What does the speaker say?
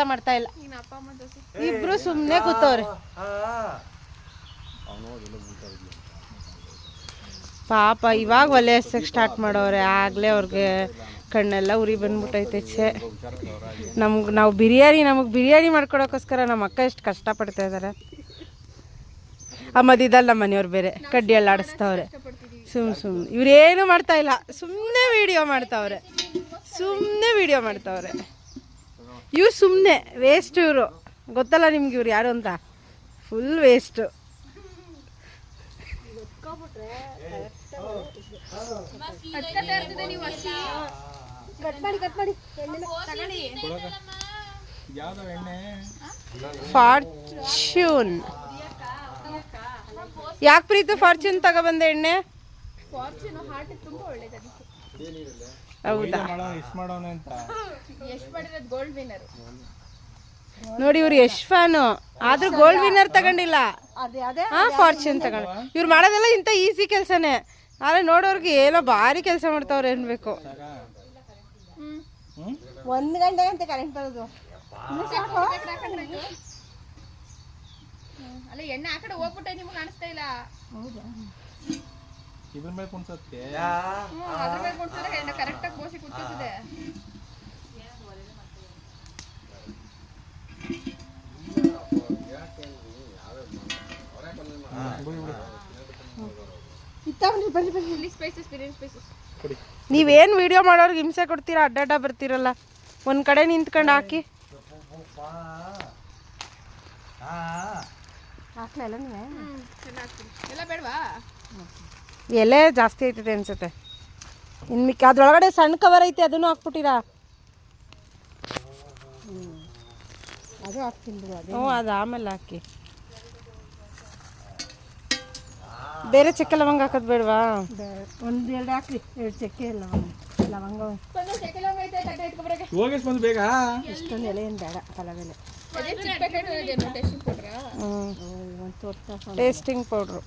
ಮಾಡ್ತಾ ಇಲ್ಲ. ಇಬ್ರು ಸುಮ್ಮನೆ ಕೂತವ್ರೆ. ಪಾಪ ಇವಾಗ ಒಲೆ ಹಚ್ಚಕ್ಕೆ ಸ್ಟಾರ್ಟ್ ಮಾಡೋರೆ. ಆಗಲೇ ಅವ್ರಿಗೆ ಕಣ್ಣೆಲ್ಲ ಉರಿ ಬಂದ್ಬಿಟ್ಟೈತೆ. ನಾವು ಬಿರಿಯಾನಿ ಮಾಡ್ಕೊಡೋಕ್ಕೋಸ್ಕರ ನಮ್ಮ ಅಕ್ಕ ಎಷ್ಟು ಕಷ್ಟಪಡ್ತಾ ಇದ್ದಾರೆ. ಮಧ್ಯದಲ್ಲಿ ನಮ್ಮ ಮನೆಯವ್ರು ಬೇರೆ ಕಡ್ಡಿ ಎಲ್ಲ ಆಡಿಸ್ತವ್ರೆ. ಸುಮ್ಮನೆ ಇವ್ರೇನು ಮಾಡ್ತಾ ಇಲ್ಲ, ಸುಮ್ಮನೆ ವಿಡಿಯೋ ಮಾಡ್ತಾವ್ರೆ. ಇವ್ರು ಸುಮ್ಮನೆ ವೇಸ್ಟ್. ಇವರು ಗೊತ್ತಲ್ಲ ನಿಮ್ಗೆ ಇವ್ರು ಯಾರು ಅಂತ. Full waste. ಫಾರ್ಚೂನ್ ಯಾಕೆ ಪ್ರೀತಿ ಫಾರ್ಚೂನ್ ತಗೊಬಂದೆ ಎಣ್ಣೆ? ಹೌದಾ? ನೋಡಿ ಇವ್ರು ಯಶ್ ಫ್ಯಾನು, ಆದ್ರೂ ಗೋಲ್ಡ್ ವಿನ್ನರ್ ತಗೊಂಡಿಲ್ಲ. ಫಾರ್ಚೂನ್ ತಗೊಂಡು ಇವ್ರು ಮಾಡೋದೆಲ್ಲ ಇಂಥ ಈಸಿ ಕೆಲಸನೇ. ಆದ್ರೆ ನೋಡೋರ್ಗೆ ಏನೋ ಭಾರಿ ಕೆಲಸ ಮಾಡ್ತಾವ್ರೆ ಅನ್ಬೇಕು. 1 ಗಂಟೆ ಅಂತ ಕರೆಂಟ್ ಬರೋದು. ಅಲ್ಲ ಎಣ್ಣೆ ಆ ಕಡೆ ಹೋಗ್ಬಿಟ್ಟೆ, ನಿಮ್ಗೆ ಕಾಣಿಸ್ತಾ ಇಲ್ಲ. ಹೌದಾ? ಇದ್ರ ಮೇಲೆ ಕುಣಿಸುತ್ತೆ. ಅದ್ರ ಮೇಲೆ ಕುಣಿಸಿದ್ರೆ ಎಣ್ಣೆ ಕರೆಕ್ಟಾಗಿ ಗೋಸಿ ಕುಟ್ಕೋತಿದೆ. ನೀವೇನು ವಿಡಿಯೋ ಮಾಡೋರ್ಗೆ ಹಿಂಸೆ ಕೊಡ್ತೀರಾ? ಅಡ್ಡಾಡ ಬರ್ತೀರಲ್ಲ, ಒಂದು ಕಡೆ ನಿಂತ್ಕೊಂಡು ಹಾಕಿ. ಎಲೆ ಜಾಸ್ತಿ ಐತದೆ ಅನ್ಸುತ್ತೆ. ಇನ್ನು ಮಿಕ್ಕ ಅದ್ರೊಳಗಡೆ ಸಣ್ಣ ಕವರ್ ಐತೆ, ಅದನ್ನು ಹಾಕ್ಬಿಟ್ಟಿರಾ? ಅದು ಹಾಕ್ತೀನಿ. ಅದು ಆಮೇಲೆ ಹಾಕಿ. ಬೇರೆ ಚಕ್ಕೆ ಲವಂಗ ಹಾಕೋದು ಬೇಡವಾ? 1-2 ಹಾಕ್ರಿ. 2 ಚಕ್ಕೆ ಲವಂಗ ಇಷ್ಟೊಂದು ಎಲೆ ಏನು ಬೇಡ. ಪಲಾವೆಲೆ ಟೇಸ್ಟಿಂಗ್ ಪೌಡ್ರು.